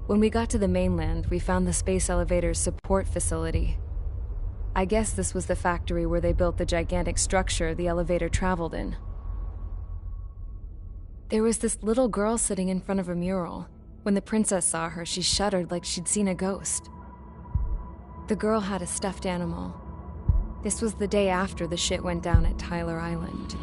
When we got to the mainland, we found the space elevator's support facility. I guess this was the factory where they built the gigantic structure the elevator traveled in. There was this little girl sitting in front of a mural. When the princess saw her, she shuddered like she'd seen a ghost. The girl had a stuffed animal. This was the day after the shit went down at Tyler Island.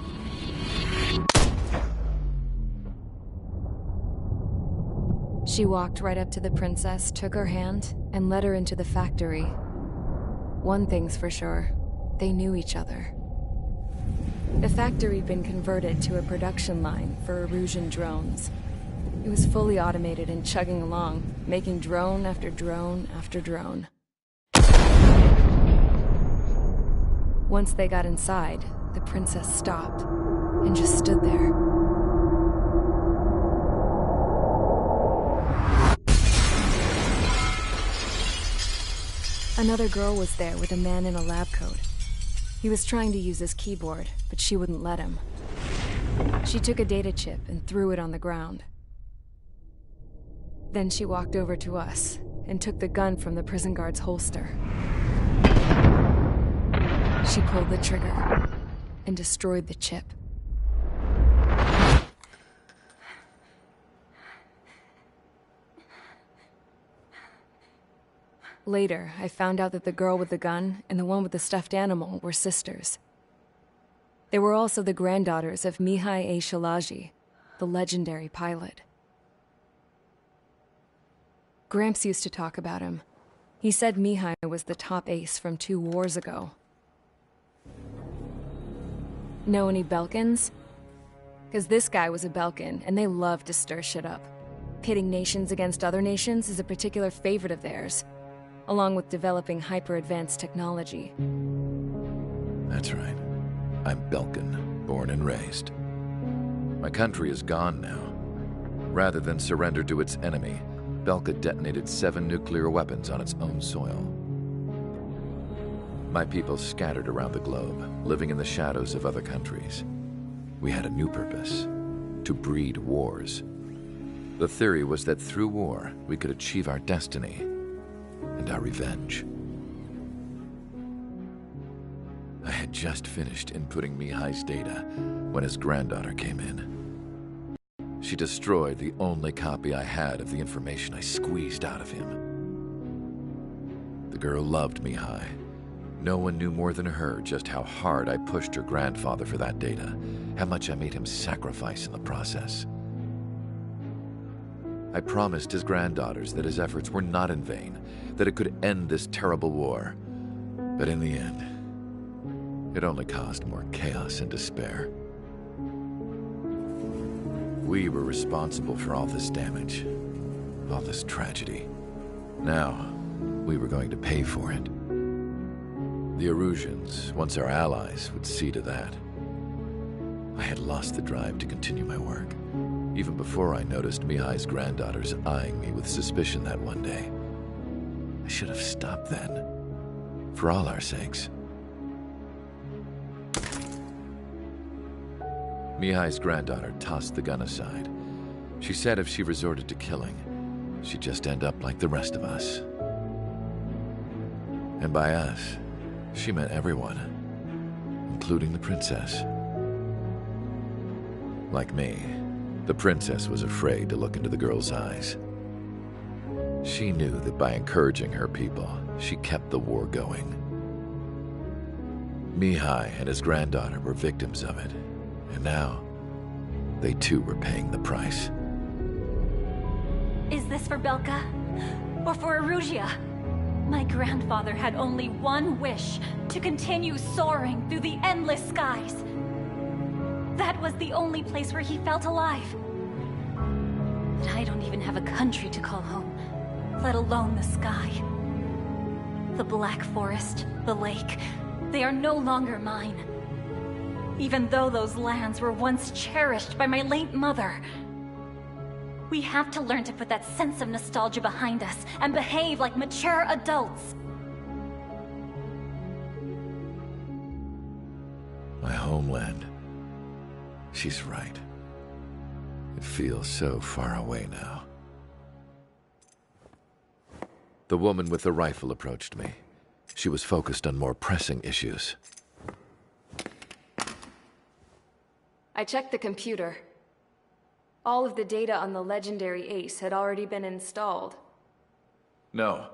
She walked right up to the princess, took her hand, and led her into the factory. One thing's for sure, they knew each other. The factory'd been converted to a production line for Erusian drones. It was fully automated and chugging along, making drone after drone after drone. Once they got inside, the princess stopped and just stood there. Another girl was there with a man in a lab coat. He was trying to use his keyboard, but she wouldn't let him. She took a data chip and threw it on the ground. Then she walked over to us and took the gun from the prison guard's holster. She pulled the trigger and destroyed the chip. Later, I found out that the girl with the gun and the one with the stuffed animal were sisters. They were also the granddaughters of Mihai A. Shalaji, the legendary pilot. Gramps used to talk about him. He said Mihai was the top ace from 2 wars ago. Know any Belkans? Because this guy was a Belkan, and they love to stir shit up. Pitting nations against other nations is a particular favorite of theirs, along with developing hyper-advanced technology. That's right. I'm Belkan, born and raised. My country is gone now. Rather than surrender to its enemy, Belka detonated 7 nuclear weapons on its own soil. My people scattered around the globe, living in the shadows of other countries. We had a new purpose: to breed wars. The theory was that through war, we could achieve our destiny and our revenge. I had just finished inputting Mihai's data when his granddaughter came in. She destroyed the only copy I had of the information I squeezed out of him. The girl loved Mihai. No one knew more than her just how hard I pushed her grandfather for that data, how much I made him sacrifice in the process. I promised his granddaughters that his efforts were not in vain, that it could end this terrible war. But in the end, it only caused more chaos and despair. We were responsible for all this damage, all this tragedy. Now, we were going to pay for it. The Erusians, once our allies, would see to that. I had lost the drive to continue my work, even before I noticed Mihai's granddaughters eyeing me with suspicion that one day. I should have stopped then, for all our sakes. Mihai's granddaughter tossed the gun aside. She said if she resorted to killing, she'd just end up like the rest of us. And by us, she meant everyone, including the princess. Like me, the princess was afraid to look into the girl's eyes. She knew that by encouraging her people, she kept the war going. Mihai and his granddaughter were victims of it, and now, they too were paying the price. Is this for Belka? Or for Erusia? My grandfather had only one wish: to continue soaring through the endless skies. That was the only place where he felt alive. But I don't even have a country to call home, let alone the sky. The Black Forest, the lake, they are no longer mine. Even though those lands were once cherished by my late mother. We have to learn to put that sense of nostalgia behind us and behave like mature adults. My homeland. She's right. It feels so far away now. The woman with the rifle approached me. She was focused on more pressing issues. I checked the computer. All of the data on the legendary Ace had already been installed. No,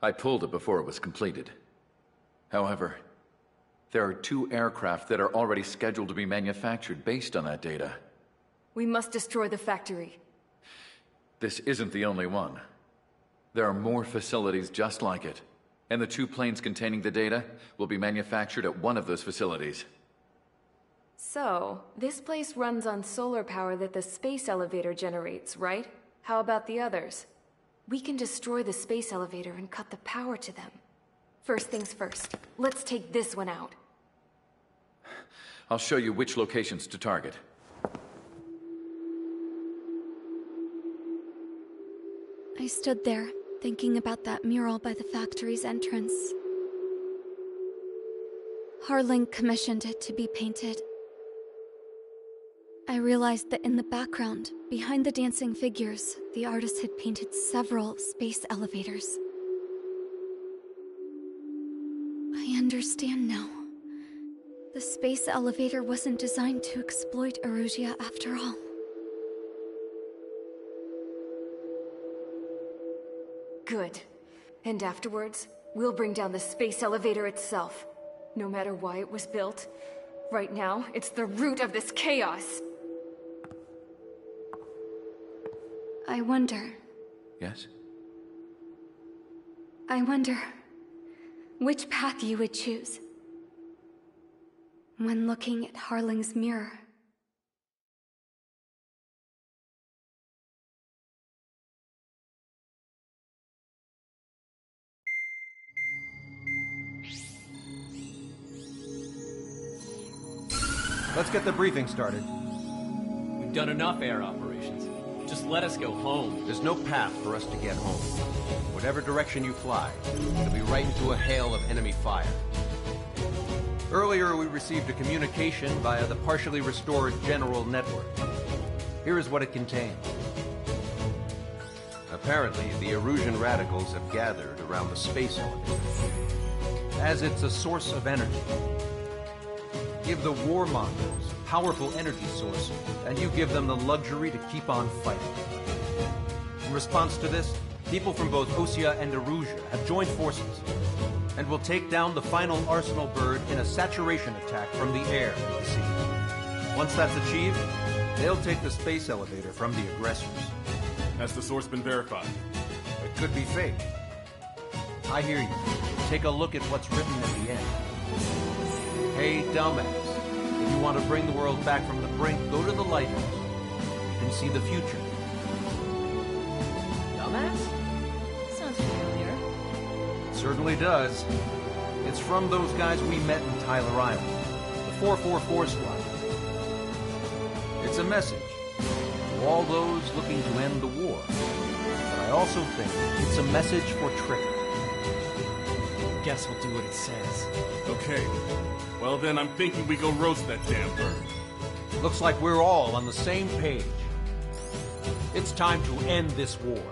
I pulled it before it was completed. However, there are 2 aircraft that are already scheduled to be manufactured based on that data. We must destroy the factory. This isn't the only one. There are more facilities just like it, and the 2 planes containing the data will be manufactured at one of those facilities. So, this place runs on solar power that the space elevator generates, right? How about the others? We can destroy the space elevator and cut the power to them. First things first, let's take this one out. I'll show you which locations to target. I stood there, thinking about that mural by the factory's entrance. Harling commissioned it to be painted. I realized that in the background, behind the dancing figures, the artist had painted several space elevators. I understand now. The space elevator wasn't designed to exploit Erusia after all. Good. And afterwards, we'll bring down the space elevator itself. No matter why it was built, right now, it's the root of this chaos. I wonder Yes? which path you would choose when looking at Harling's mirror. Let's get the briefing started. We've done enough air operations. Just let us go home. There's no path for us to get home. Whatever direction you fly, it'll be right into a hail of enemy fire. Earlier, we received a communication via the partially restored general network. Here is what it contained. Apparently, the Erusian radicals have gathered around the space elevator, as it's a source of energy. Give the warmongers a powerful energy source, and you give them the luxury to keep on fighting. In response to this, people from both Osea and Erusia have joined forces, and will take down the final Arsenal bird in a saturation attack from the air and the sea. Once that's achieved, they'll take the space elevator from the aggressors. Has the source been verified? It could be fake. I hear you. Take a look at what's written at the end. Hey, dumbass. If you want to bring the world back from the brink, go to the lighthouse. You can see the future. Dumbass? Sounds familiar. It certainly does. It's from those guys we met in Tyler Island, the 444 squad. It's a message to all those looking to end the war. But I also think it's a message for Trigger. Guess we'll do what it says. Okay. Well then, I'm thinking we go roast that damn bird. Looks like we're all on the same page. It's time to end this war.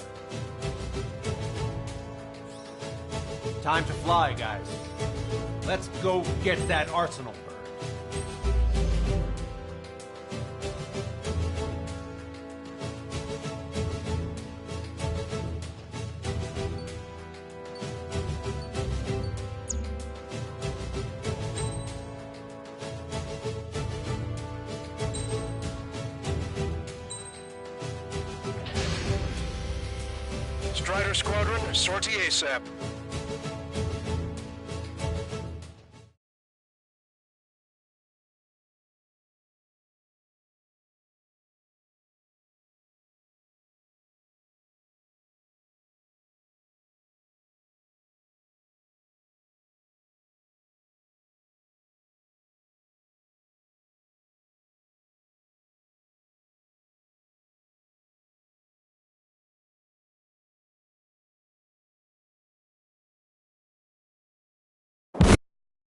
Time to fly, guys. Let's go get that Arsenal bird. Strider Squadron, sortie ASAP.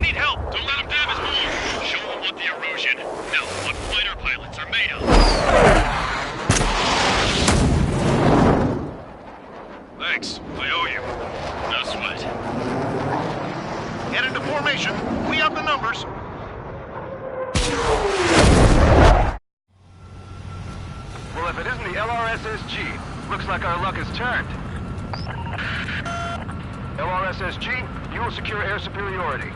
Need help! Don't let them damage more! Show them what the Erusian, no, what fighter pilots are made of! Thanks, I owe you. Well, if it isn't the LRSSG, looks like our luck has turned. LRSSG, you will secure air superiority.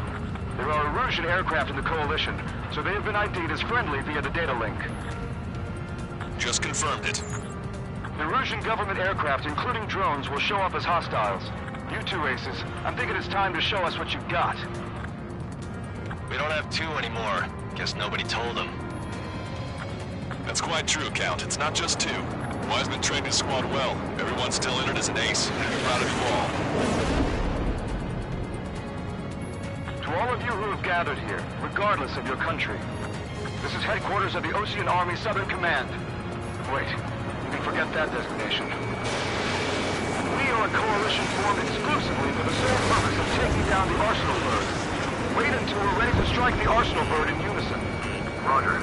There are Erusian aircraft in the Coalition, so they have been ID'd as friendly via the data link. Just confirmed it. The Erusian government aircraft, including drones, will show up as hostiles. You two aces, I'm thinking it's time to show us what you've got. We don't have two anymore. Guess nobody told them. That's quite true, Count. It's not just two. Wiseman trained his squad well. Everyone's still entered as an ace, and we're proud of you all. To all of you who have gathered here, regardless of your country, this is headquarters of the Ocean Army Southern Command. Wait, you can forget that designation. We are a coalition formed exclusively for the sole purpose of taking down the Arsenal Bird. Wait until we're ready to strike the Arsenal Bird in unison. Roger.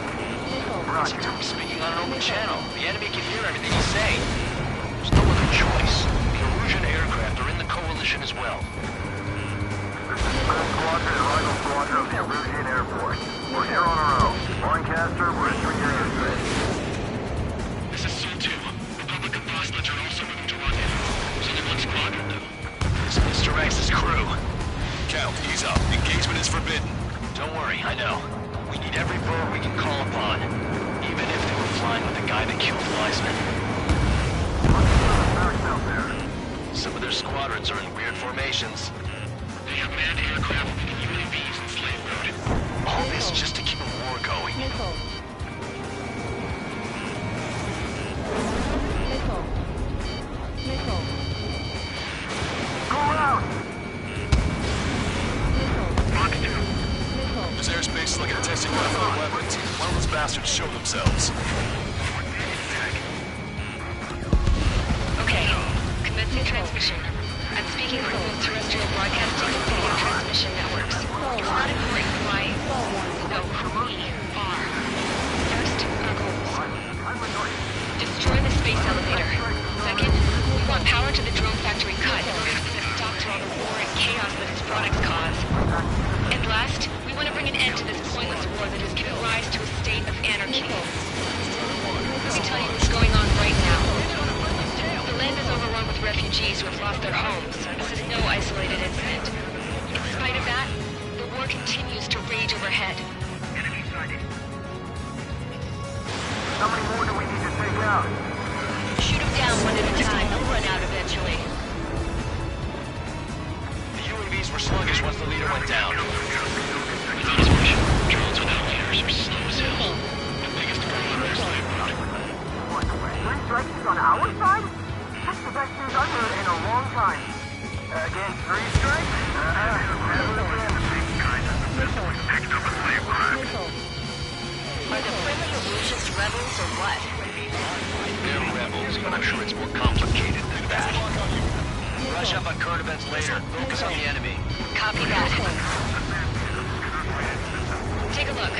Right. Speaking on an open channel. The enemy can hear everything you say. There's no other choice. The Erusian aircraft are in the coalition as well. This is 1st Squadron and Rifle Squadron of the Erusian Air Force. We're here on our own. Lancaster, we're entering your airspace. This is Sol 2. Republic of Bosnich are also moving to rendezvous. There's only one squadron, though. It's Mr. X's crew. Count, ease up. Engagement is forbidden. Don't worry, I know. We need every bird we can call upon. Even if they were flying with the guy that killed Wiseman. Some of their squadrons are in weird formations. They have manned aircraft and UAVs in slave mode. All this just to keep a war going. Go around! This airspace is like a testing ground for weapons. Why don't those bastards show themselves? Okay, commencing transmission. I'm speaking on both terrestrial broadcasting and video transmission networks. It's not important why to know who we are. First, our goals. Destroy the space elevator. Second, we want power to the drone factory cut in order to put a stop to all the war and chaos that its products cause. And last, we want to bring an end to this pointless war that has given rise to a state of anarchy. Let me tell you what's going on right now. The land is overrun with refugees who have lost their homes. This is no isolated incident. In spite of that, the war continues to rage overhead. How many more do we need to take out? Shoot them down one at a time. They'll run out eventually. The UAVs were sluggish once the leader went down. Without his mission, drones without leaders are slow as hell. The biggest problem is slave mode. What, 3 strikes on our side? That's the best news I've heard in a long time. Again, 3 strikes? Are the friendly Erusians rebels or what? They're rebels, but I'm sure it's more complicated than that. Brush up on current events later. Focus on the enemy. Copy that. Take a look.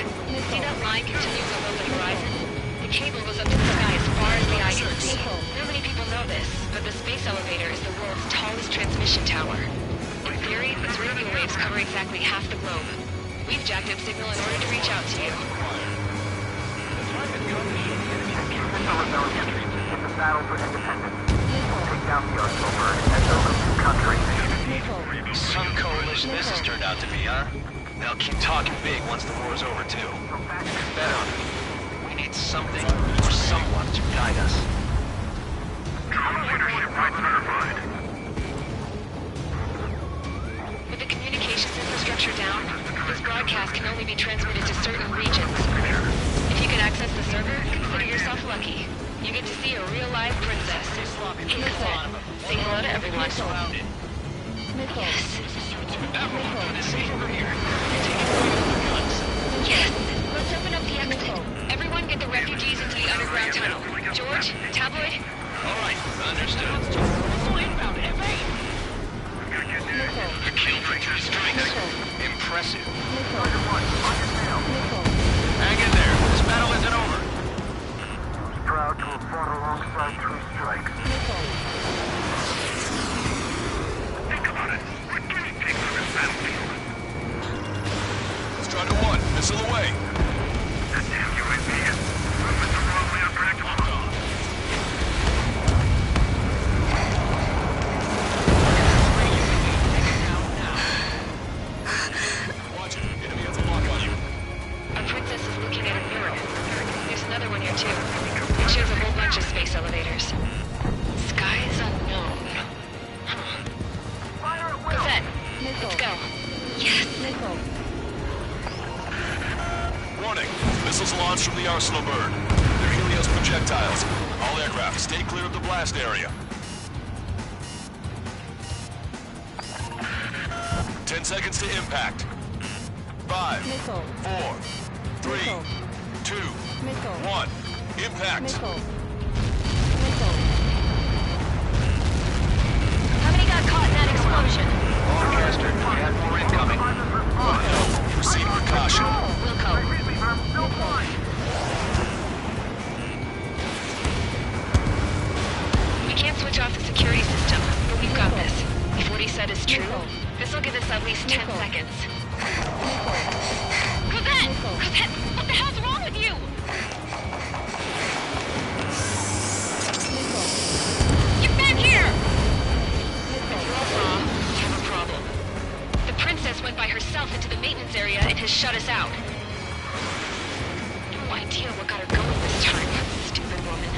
See that line continuing above the horizon? The cable goes up to the sky as far as the eye can see. Not many people know this, but the space elevator is the world's tallest transmission tower. In theory, its radio waves cover exactly half the globe. We've jacked up signal in order to reach out to you. It's a battle for independence. Take down the Arsenal Bird and open new country. Some coalition this has turned out to be, huh? They'll keep talking big once the war's over, too. Bet on it. We need something or someone to guide us. Drone leadership rights verified. With the communications infrastructure down, this broadcast can only be transmitted to certain regions. If you can access the server, consider yourself lucky. You get to see a real live princess. Hey, Cosette, say hello to everyone. Yes. Everyone, is safe over here. Yes. Let's open up the exit. Everyone get the refugees into the underground tunnel. George, Tabloid? All right, understood. The kill picture strikes. Impressive. Hang in there. This battle isn't over. Proud to have fought alongside 3 strikes. Think about it. What can you take from this battlefield? Strider 1, missile away. That damn UAV is moving the wrong way on practical. Missiles launched from the Arsenal bird. They're Helios projectiles. All aircraft, stay clear of the blast area. 10 seconds to impact. 5, 4, 3, 2, 1. Impact. How many got caught in that explosion? Lancaster, we have more incoming. Proceed with caution. Wilco. We can't switch off the security system, but we've got this. If what he said is true, this will give us at least 10 seconds. Cosette! Cosette, what the hell's wrong with you? Get back here! We have a problem. The princess went by herself into the maintenance area and has shut us out. No idea what got her going this time. Stupid woman.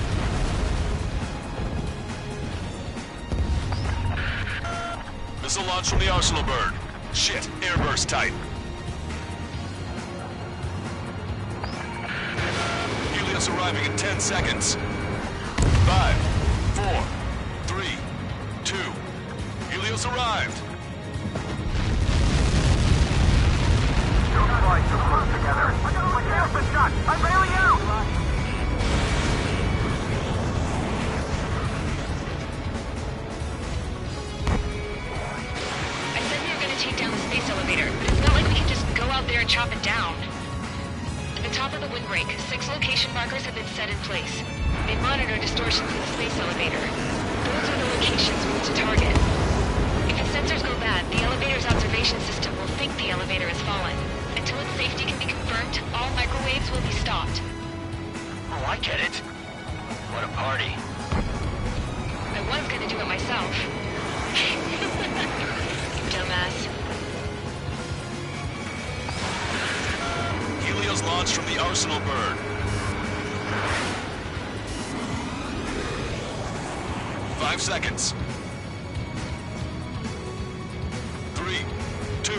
Missile launch from the Arsenal bird. Shit, airburst type. Helios arriving in 10 seconds. 5, 4, 3, 2. Helios arrived. Don't fly too close together. My tail's been shot. I'm bailing out. I said we were gonna take down the space elevator, but it's not like we can just go out there and chop it down. At the top of the windbreak, 6 location markers have been set in place. They monitor distortions in the space elevator. Those are the locations we need to target. If its sensors go bad, the elevator's observation system will think the elevator has fallen. Until its safety can be confirmed, all microwaves will be stopped. Oh, I get it. What a party. I was gonna do it myself. Dumbass. Helios launched from the Arsenal bird. 5 seconds. 3, 2,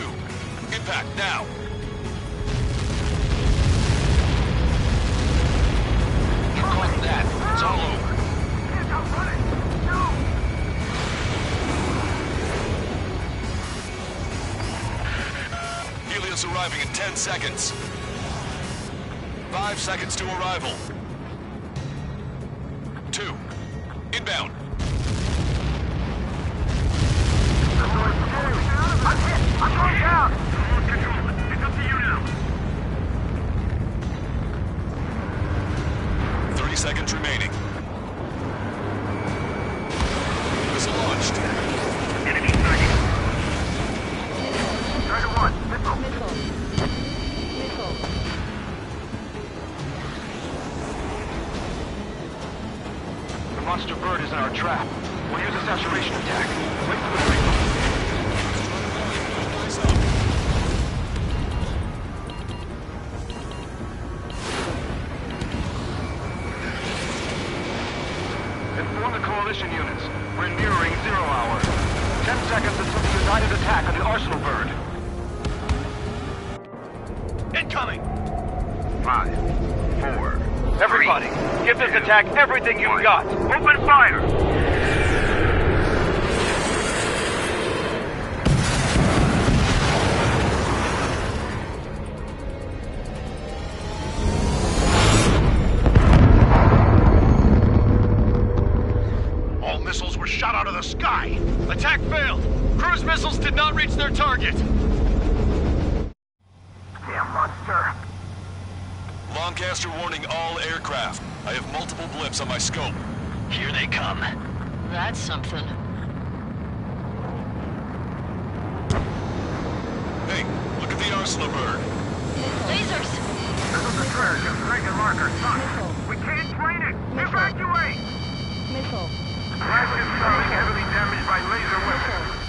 impact now. You caught that. It's all over. Helios arriving in 10 seconds. 5 seconds to arrival. 2, inbound. I'm hit! I'm going down! Control, it's up to you now. 30 seconds remaining. Missile launched. Enemy sighted. Target 1, missile. The monster bird is in our trap. We'll use a saturation attack. Wait for the signal. Inform the coalition units. We're nearing 0 hour. 10 seconds until the united attack on the Arsenal bird. Incoming! 5, 4. Everybody, give this attack everything you've got. Open fire! All missiles were shot out of the sky. Attack failed. Cruise missiles did not reach their target. Damn monster. Lancaster warning all aircraft. I have multiple blips on my scope. Here they come. That's something. Hey, look at the Arsenal bird. Lasers! Missile destroyer gives striking marker. We can't train it! Evacuate! Blast is coming, heavily damaged by laser weapons.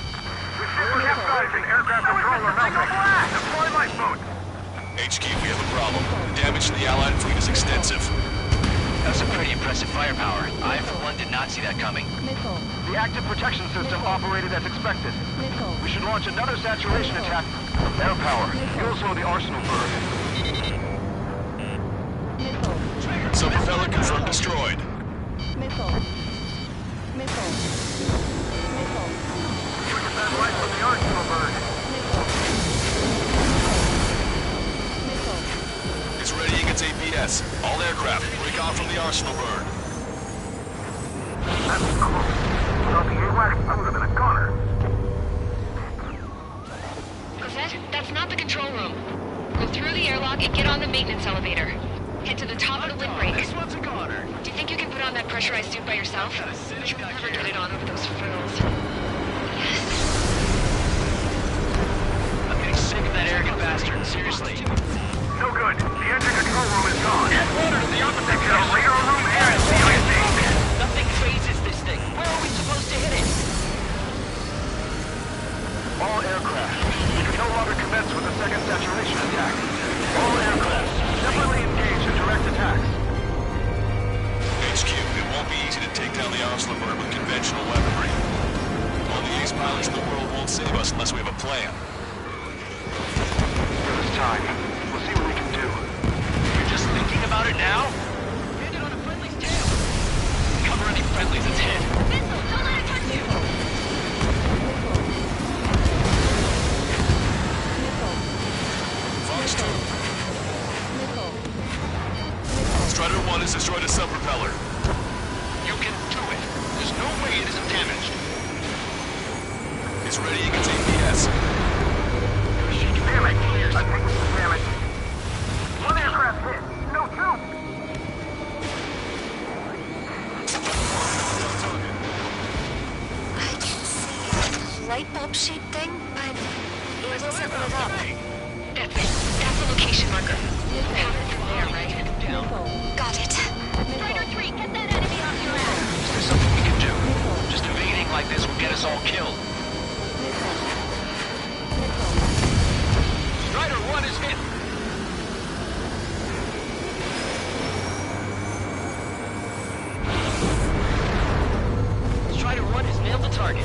We've capsized and aircraft control are melting. Deploy lifeboats! HQ, we have a problem. The damage to the Allied fleet is extensive. That's a pretty impressive firepower. I, for one, did not see that coming. The active protection system operated as expected. We should launch another saturation attack. Air power. You'll slow the Arsenal bird. Sub-propeller confirmed destroyed. Missile. Missile. Missile. Look at that light from the arsenal bird. Missile. It's readying its APS. All aircraft, break off from the arsenal bird. That's close. Without the AWACS, I would have been a goner. Cosette, that's not the control room. Go through the airlock and get on the maintenance elevator. Head to the top of the windbreak. This one's a goner. Do you think you can put on that pressurized suit by yourself? You'll never get it on over those frills. Yes. I'm getting sick of that arrogant bastard, seriously. No good. The engine control room is gone. Get water to the opposite The radar room and CIC. Nothing phases this thing. Where are we supposed to hit it? All aircraft. We can no longer commence with a second saturation attack. All aircraft, separately engage in direct attacks. HQ, it won't be easy to take down the arsenal bird with conventional weaponry. All the ace pilots in the world won't save us unless we have a plan. Give us time. We'll see what we can do. You're just thinking about it now? Hit it on a friendly's tail. Cover any friendlies it's hit. Missile, don't let it touch you! Fox 2. Strider 1 has destroyed a sub-propeller. You can do it. There's no way it isn't damaged. It's readying its APS. Damn it! I think it's the damage. One aircraft hit. No, two. I can see a light bulb shaped thing, but it isn't lit up. That's it. That's the location marker. Power from there, right? Got it. Strider 3, get that enemy off your ass! Is there something we can do? Just evading like this will get us all killed. Strider 1 is hit. Strider 1 has nailed the target.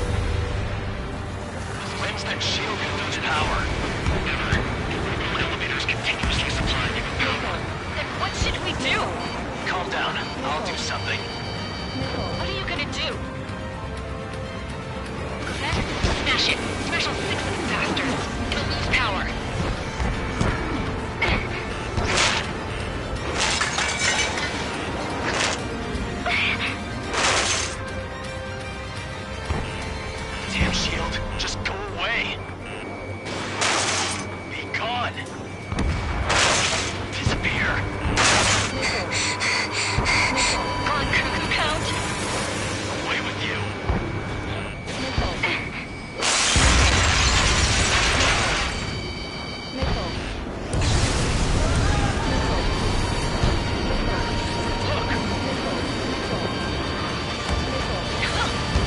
When's that shield gonna lose power? Never. Elevators continuously supplying you with power. Then what should we do? Calm down. I'll do something. What are you gonna do? Cosette, smash it. Smash all 6 of them bastards. It'll lose power. Damn shield. Just go away. Be gone. Disappear. On cuckoo count. Away with you.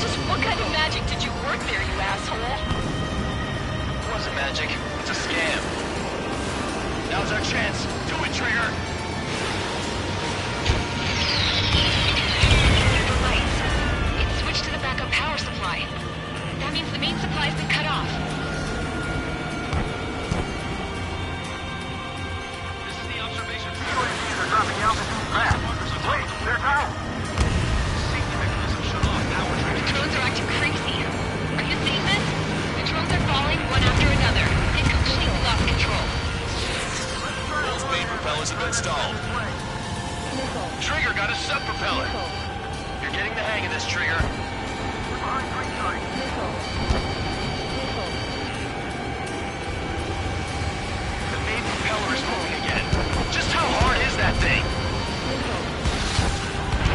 Just what kind of magic did you work there, you asshole? It wasn't magic. It's a scam. Now's our chance. Do it, Trigger. The lights. It switched to the backup power supply. That means the main supply's been cut off. This is the observation. UAVs are dropping altitude fast. Wait, they're down. Safety mechanism shut off. Now we're trying The drones are acting crazy. Are you seeing this? The drones are falling one after another. They've completely lost control. Both main propellers have been stalled. Trigger got a sub-propeller. You're getting the hang of this, Trigger. We're behind green side. The main propeller is moving again. Just how hard is that thing?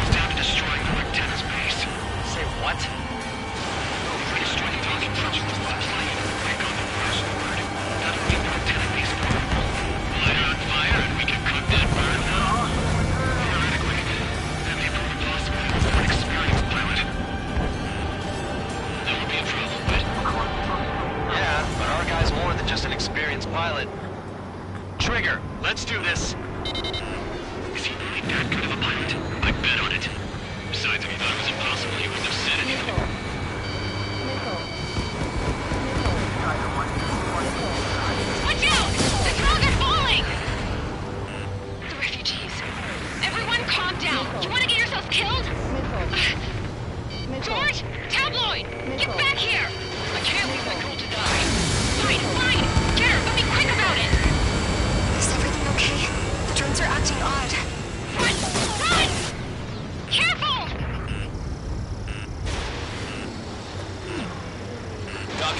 It's down to destroying the lieutenant's base. Say what? Destroy the talking trucks with the flashlight. Break on the arsenal bird. That'll make the lieutenant base vulnerable. Light it on fire and we can cook that bird. Theoretically, that may prove impossible for an experienced pilot. That would be a problem, but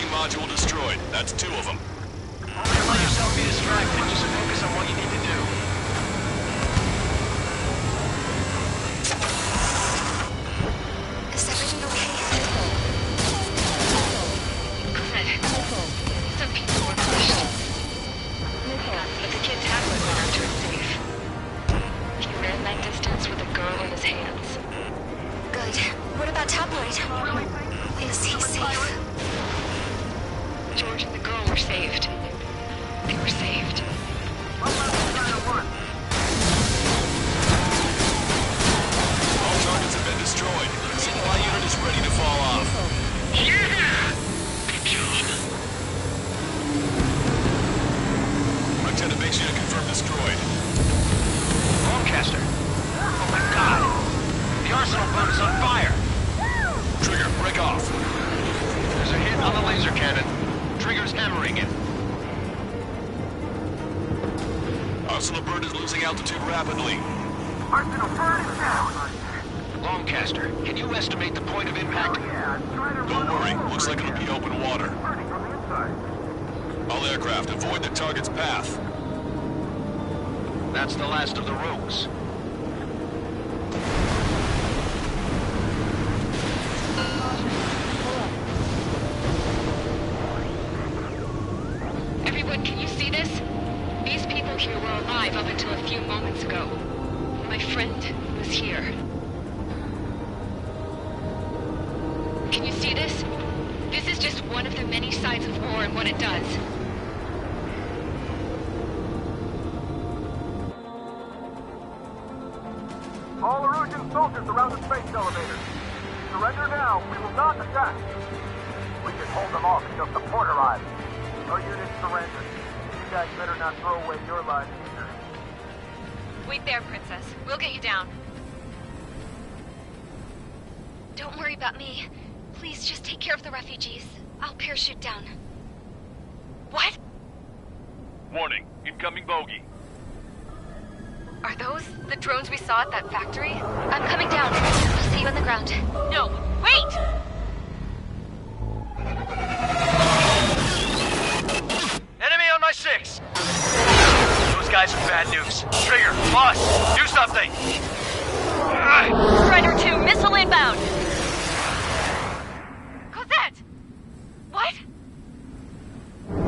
Tracking module destroyed. That's 2 of them. Don't let yourself be distracted. Just focus on what you need to do. Is everything okay? Good. Some people were pushed. But the kid's halfway marked turned safe. He ran that distance with a girl in his hands. Good. What about Tabloid? Is he safe? George and the girl were saved. They were saved. All targets have been destroyed. Supply unit is ready to fall off. Yeah! Good job. Lieutenant, makes you to confirm destroyed. Lancaster. Oh my god. The arsenal boat is on fire. Trigger, break off. There's a hit on the laser cannon. Trigger's hammering it. Arsenal bird is losing altitude rapidly. Arsenal bird is down. Lancaster, can you estimate the point of impact? Don't worry, looks like it'll be open water. Burning from the inside. All aircraft, avoid the target's path. That's the last of the rogues. Everyone, can you see this? These people here were alive up until a few moments ago. My friend was here. Can you see this? This is just one of the many sides of war and what it does. All Erusian soldiers around the space elevator. Surrender now. We will not attack. We can hold them off until support arrives. Our units surrender. You guys better not throw away your lives either. Wait there, Princess. We'll get you down. Don't worry about me. Please just take care of the refugees. I'll parachute down. What? Warning, incoming bogey. Are those the drones we saw at that factory? I'm coming down. I'll see you on the ground. No, wait! Enemy on my 6. Those guys are bad news. Trigger, boss, do something. Strider 2, missile inbound! Cosette! What?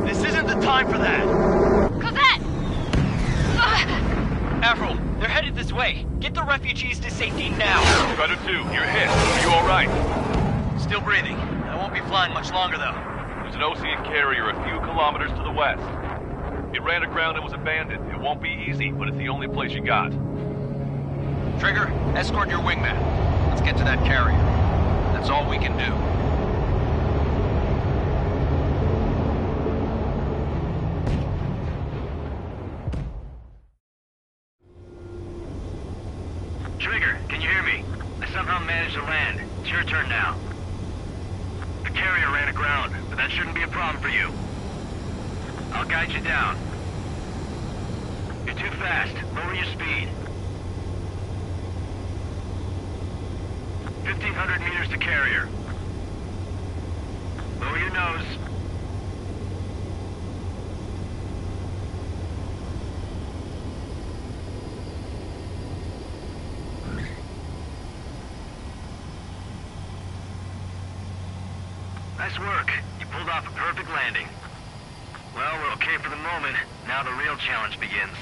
This isn't the time for that. Cosette! Avril, they're headed this way. Get the refugees to safety now. Strider 2, you're hit. Are you alright? Still breathing. I won't be flying much longer, though. There's an ocean carrier a few kilometers to the west. It ran aground and was abandoned. It won't be easy, but it's the only place you got. Trigger, escort your wingman. Let's get to that carrier. That's all we can do. Trigger, can you hear me? I somehow managed to land. It's your turn now. The carrier ran aground, but that shouldn't be a problem for you. I'll guide you down. You're too fast. Lower your speed. 1,500 meters to carrier. Lower your nose. Nice work. You pulled off a perfect landing. Well, we're okay for the moment. Now the real challenge begins.